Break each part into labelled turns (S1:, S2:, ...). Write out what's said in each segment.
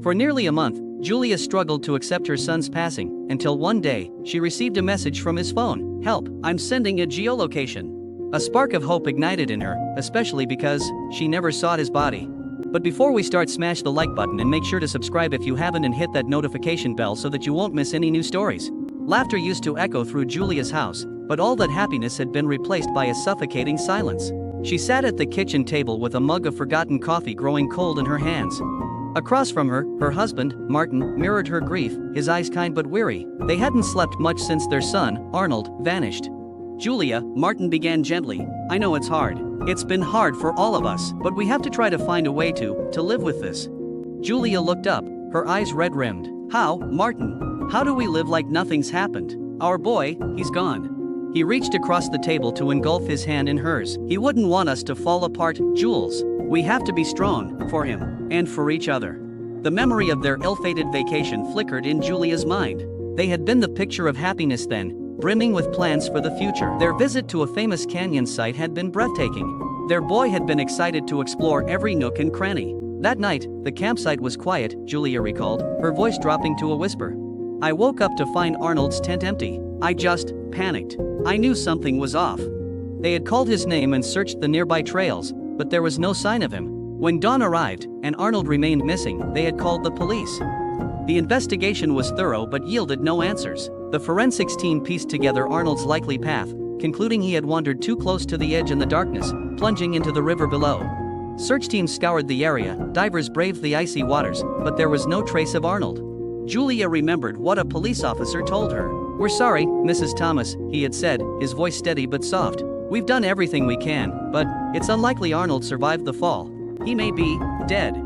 S1: For nearly a month, Julia struggled to accept her son's passing, until one day, she received a message from his phone. "Help, I'm sending a geolocation." A spark of hope ignited in her, especially because she never saw his body. But before we start, smash the like button and make sure to subscribe if you haven't, and hit that notification bell so that you won't miss any new stories. Laughter used to echo through Julia's house, but all that happiness had been replaced by a suffocating silence. She sat at the kitchen table with a mug of forgotten coffee growing cold in her hands. Across from her, her husband, Martin, mirrored her grief, his eyes kind but weary. They hadn't slept much since their son, Arnold, vanished. "Julia," Martin began gently, "I know it's hard. It's been hard for all of us, but we have to try to find a way to live with this." Julia looked up, her eyes red-rimmed. "How, Martin? How do we live like nothing's happened? Our boy, he's gone." He reached across the table to engulf his hand in hers. "He wouldn't want us to fall apart, Jules. We have to be strong, for him, and for each other." The memory of their ill-fated vacation flickered in Julia's mind. They had been the picture of happiness then, brimming with plans for the future. Their visit to a famous canyon site had been breathtaking. Their boy had been excited to explore every nook and cranny. That night, the campsite was quiet, Julia recalled, her voice dropping to a whisper. "I woke up to find Arnold's tent empty. I just panicked. I knew something was off." They had called his name and searched the nearby trails, but there was no sign of him. When dawn arrived, and Arnold remained missing, they had called the police. The investigation was thorough but yielded no answers. The forensics team pieced together Arnold's likely path, concluding he had wandered too close to the edge in the darkness, plunging into the river below. Search teams scoured the area, divers braved the icy waters, but there was no trace of Arnold. Julia remembered what a police officer told her. "We're sorry, Mrs. Thomas," he had said, his voice steady but soft. "We've done everything we can, but it's unlikely Arnold survived the fall. He may be dead."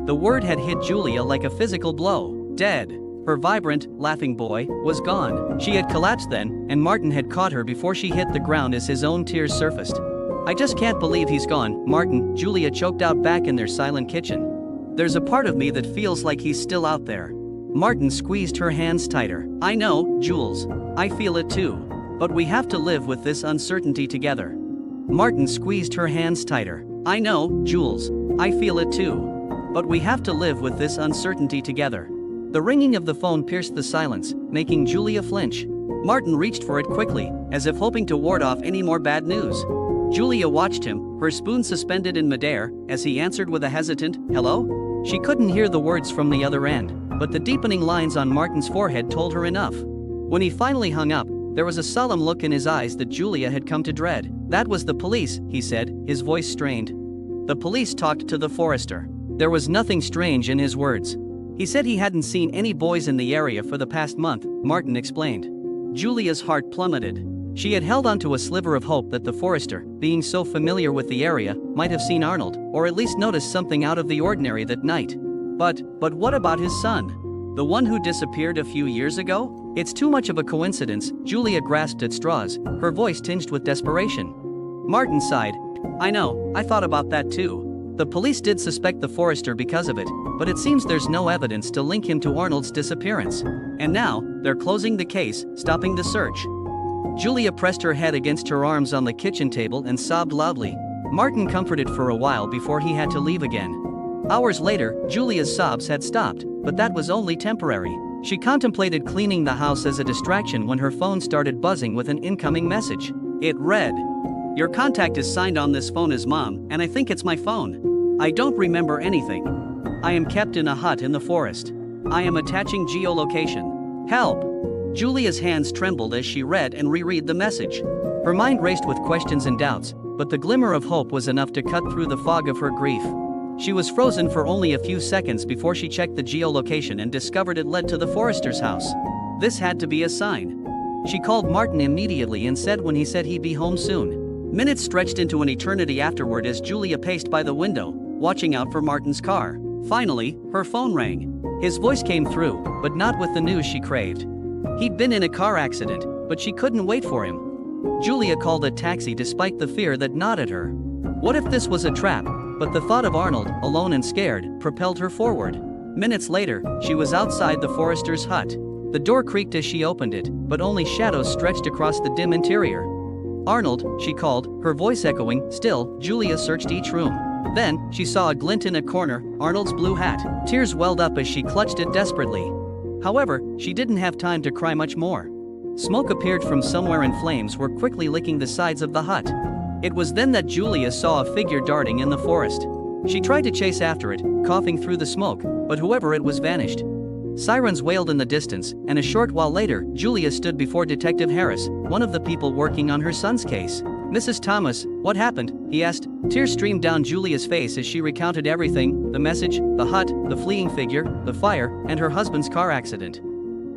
S1: The word had hit Julia like a physical blow. Dead. Her vibrant, laughing boy was gone. She had collapsed then, and Martin had caught her before she hit the ground as his own tears surfaced. "I just can't believe he's gone, Martin," Julia choked out back in their silent kitchen. "There's a part of me that feels like he's still out there." Martin squeezed her hands tighter. "I know, Jules. I feel it too. But we have to live with this uncertainty together." Martin squeezed her hands tighter. "I know, Jules. I feel it too. But we have to live with this uncertainty together." The ringing of the phone pierced the silence, making Julia flinch. Martin reached for it quickly, as if hoping to ward off any more bad news. Julia watched him, her spoon suspended in midair, as he answered with a hesitant, "Hello?" She couldn't hear the words from the other end, but the deepening lines on Martin's forehead told her enough. When he finally hung up, there was a solemn look in his eyes that Julia had come to dread. "That was the police," he said, his voice strained. "The police talked to the forester." There was nothing strange in his words. "He said he hadn't seen any boys in the area for the past month," Martin explained. Julia's heart plummeted. She had held onto a sliver of hope that the forester, being so familiar with the area, might have seen Arnold, or at least noticed something out of the ordinary that night. But what about his son? The one who disappeared a few years ago? "It's too much of a coincidence," Julia grasped at straws, her voice tinged with desperation. Martin sighed. "I know, I thought about that too. The police did suspect the forester because of it, but it seems there's no evidence to link him to Arnold's disappearance. And now, they're closing the case, stopping the search." Julia pressed her head against her arms on the kitchen table and sobbed loudly. Martin comforted for a while before he had to leave again. Hours later, Julia's sobs had stopped, but that was only temporary. She contemplated cleaning the house as a distraction when her phone started buzzing with an incoming message. It read, "Your contact is signed on this phone as Mom, and I think it's my phone. I don't remember anything. I am kept in a hut in the forest. I am attaching geolocation. Help!" Julia's hands trembled as she read and reread the message. Her mind raced with questions and doubts, but the glimmer of hope was enough to cut through the fog of her grief. She was frozen for only a few seconds before she checked the geolocation and discovered it led to the forester's house. This had to be a sign. She called Martin immediately and said when he said he'd be home soon. Minutes stretched into an eternity afterward as Julia paced by the window, watching out for Martin's car. Finally, her phone rang. His voice came through, but not with the news she craved. He'd been in a car accident, but she couldn't wait for him. Julia called a taxi despite the fear that gnawed at her. What if this was a trap? But the thought of Arnold, alone and scared, propelled her forward. Minutes later, she was outside the forester's hut. The door creaked as she opened it, but only shadows stretched across the dim interior. "Arnold," she called, her voice echoing. Still, Julia searched each room. Then, she saw a glint in a corner, Arnold's blue hat. Tears welled up as she clutched it desperately. However, she didn't have time to cry much more. Smoke appeared from somewhere and flames were quickly licking the sides of the hut. It was then that Julia saw a figure darting in the forest. She tried to chase after it, coughing through the smoke, but whoever it was vanished. Sirens wailed in the distance, and a short while later, Julia stood before Detective Harris, one of the people working on her son's case. "Mrs. Thomas, what happened?" he asked. Tears streamed down Julia's face as she recounted everything: the message, the hut, the fleeing figure, the fire, and her husband's car accident.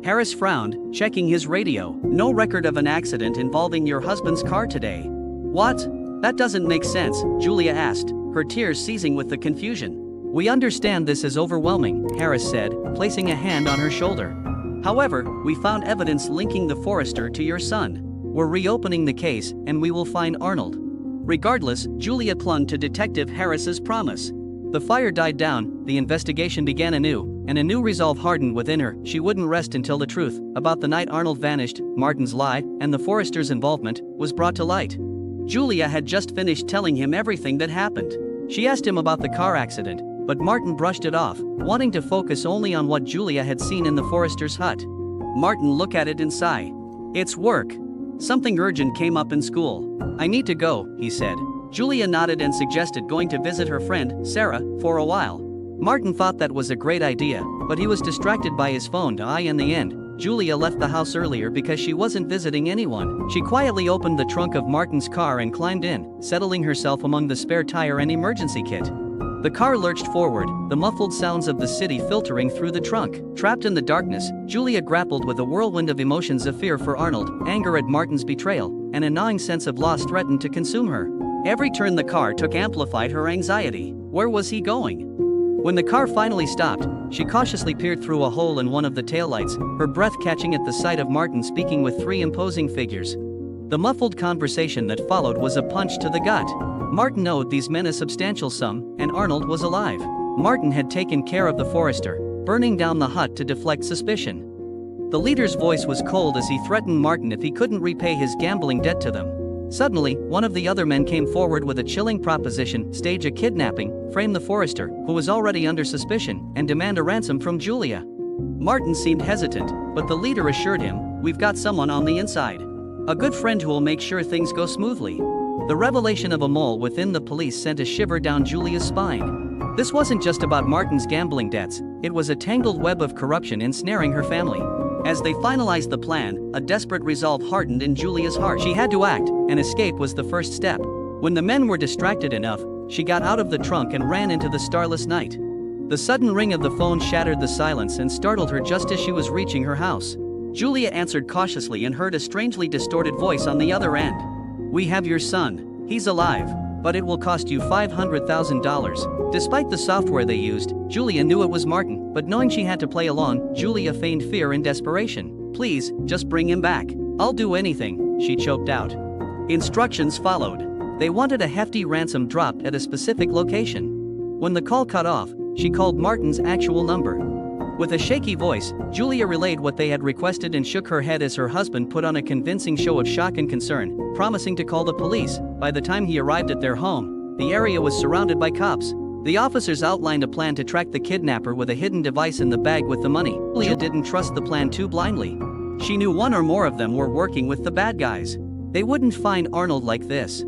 S1: Harris frowned, checking his radio. "No record of an accident involving your husband's car today." "What? That doesn't make sense," Julia asked, her tears seizing with the confusion. "We understand this is overwhelming," Harris said, placing a hand on her shoulder. "However, we found evidence linking the forester to your son. We're reopening the case, and we will find Arnold." Regardless, Julia clung to Detective Harris's promise. The fire died down, the investigation began anew, and a new resolve hardened within her. She wouldn't rest until the truth about the night Arnold vanished, Martin's lie, and the forester's involvement was brought to light. Julia had just finished telling him everything that happened. She asked him about the car accident, but Martin brushed it off, wanting to focus only on what Julia had seen in the forester's hut. Martin looked at it and sighed. "It's work. Something urgent came up in school. I need to go," he said. Julia nodded and suggested going to visit her friend, Sarah, for a while. Martin thought that was a great idea, but he was distracted by his phone. In the end, Julia left the house earlier because she wasn't visiting anyone. She quietly opened the trunk of Martin's car and climbed in, settling herself among the spare tire and emergency kit. The car lurched forward, the muffled sounds of the city filtering through the trunk. Trapped in the darkness, Julia grappled with a whirlwind of emotions: of fear for Arnold, anger at Martin's betrayal, and a gnawing sense of loss threatened to consume her. Every turn the car took amplified her anxiety. Where was he going? When the car finally stopped, she cautiously peered through a hole in one of the taillights, her breath catching at the sight of Martin speaking with three imposing figures. The muffled conversation that followed was a punch to the gut. Martin owed these men a substantial sum, and Arnold was alive. Martin had taken care of the forester, burning down the hut to deflect suspicion. The leader's voice was cold as he threatened Martin if he couldn't repay his gambling debt to them. Suddenly, one of the other men came forward with a chilling proposition: stage a kidnapping, frame the forester, who was already under suspicion, and demand a ransom from Julia. Martin seemed hesitant, but the leader assured him, "We've got someone on the inside. A good friend who will make sure things go smoothly." The revelation of a mole within the police sent a shiver down Julia's spine. This wasn't just about Martin's gambling debts, it was a tangled web of corruption ensnaring her family. As they finalized the plan, a desperate resolve hardened in Julia's heart. She had to act, and escape was the first step. When the men were distracted enough, she got out of the trunk and ran into the starless night. The sudden ring of the phone shattered the silence and startled her just as she was reaching her house. Julia answered cautiously and heard a strangely distorted voice on the other end. "We have your son. He's alive, but it will cost you $500,000. Despite the software they used, Julia knew it was Martin, but knowing she had to play along, Julia feigned fear and desperation. "Please, just bring him back. I'll do anything," she choked out. Instructions followed. They wanted a hefty ransom dropped at a specific location. When the call cut off, she called Martin's actual number. With a shaky voice, Julia relayed what they had requested and shook her head as her husband put on a convincing show of shock and concern, promising to call the police. By the time he arrived at their home, the area was surrounded by cops. The officers outlined a plan to track the kidnapper with a hidden device in the bag with the money. Julia didn't trust the plan too blindly. She knew one or more of them were working with the bad guys. They wouldn't find Arnold like this.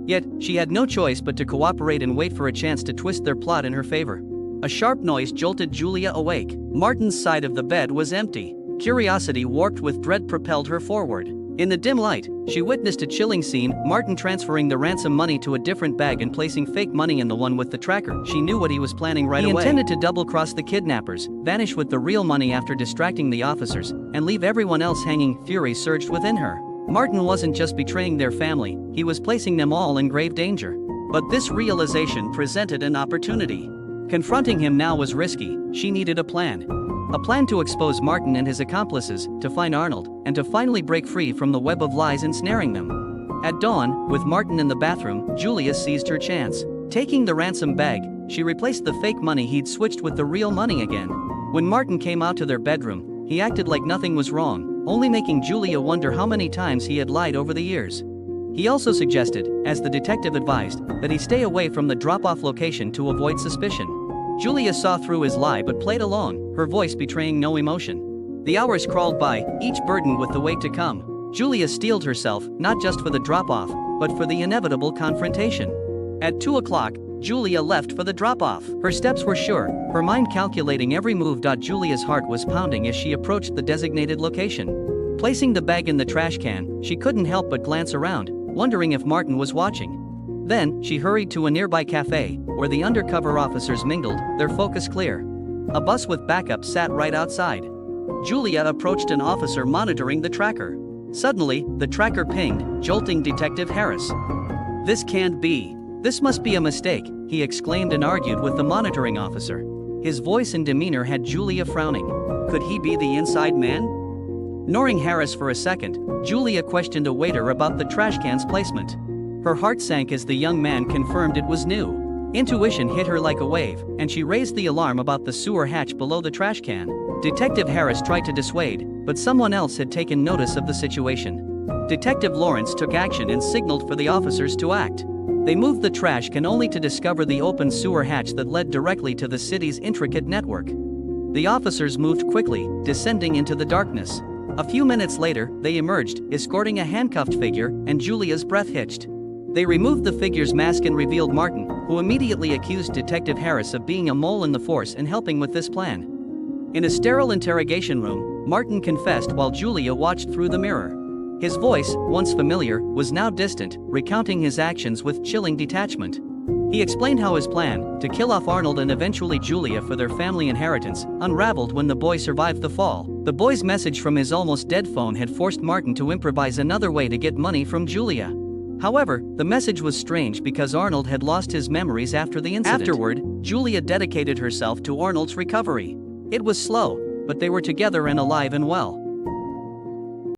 S1: Yet, she had no choice but to cooperate and wait for a chance to twist their plot in her favor. A sharp noise jolted Julia awake. Martin's side of the bed was empty. Curiosity warped with dread propelled her forward. In the dim light, she witnessed a chilling scene: Martin transferring the ransom money to a different bag and placing fake money in the one with the tracker. She knew what he was planning right away. He intended to double-cross the kidnappers, vanish with the real money after distracting the officers, and leave everyone else hanging. Fury surged within her. Martin wasn't just betraying their family, he was placing them all in grave danger. But this realization presented an opportunity. Confronting him now was risky. She needed a plan. A plan to expose Martin and his accomplices, to find Arnold, and to finally break free from the web of lies ensnaring them. At dawn, with Martin in the bathroom, Julia seized her chance. Taking the ransom bag, she replaced the fake money he'd switched with the real money again. When Martin came out to their bedroom, he acted like nothing was wrong, only making Julia wonder how many times he had lied over the years. He also suggested, as the detective advised, that he stay away from the drop-off location to avoid suspicion. Julia saw through his lie but played along, her voice betraying no emotion. The hours crawled by, each burdened with the wait to come. Julia steeled herself, not just for the drop-off, but for the inevitable confrontation. At 2 o'clock, Julia left for the drop-off. Her steps were sure, her mind calculating every move. Julia's heart was pounding as she approached the designated location. Placing the bag in the trash can, she couldn't help but glance around, wondering if Martin was watching. Then, she hurried to a nearby cafe, where the undercover officers mingled, their focus clear. A bus with backup sat right outside. Julia approached an officer monitoring the tracker. Suddenly, the tracker pinged, jolting Detective Harris. "This can't be. This must be a mistake," he exclaimed and argued with the monitoring officer. His voice and demeanor had Julia frowning. Could he be the inside man? Ignoring Harris for a second, Julia questioned a waiter about the trash can's placement. Her heart sank as the young man confirmed it was new. Intuition hit her like a wave, and she raised the alarm about the sewer hatch below the trash can. Detective Harris tried to dissuade, but someone else had taken notice of the situation. Detective Lawrence took action and signaled for the officers to act. They moved the trash can only to discover the open sewer hatch that led directly to the city's intricate network. The officers moved quickly, descending into the darkness. A few minutes later, they emerged, escorting a handcuffed figure, and Julia's breath hitched. They removed the figure's mask and revealed Martin, who immediately accused Detective Harris of being a mole in the force and helping with this plan. In a sterile interrogation room, Martin confessed while Julia watched through the mirror. His voice, once familiar, was now distant, recounting his actions with chilling detachment. He explained how his plan, to kill off Arnold and eventually Julia for their family inheritance, unraveled when the boy survived the fall. The boy's message from his almost dead phone had forced Martin to improvise another way to get money from Julia. However, the message was strange because Arnold had lost his memories after the incident. Afterward, Julia dedicated herself to Arnold's recovery. It was slow, but they were together and alive and well.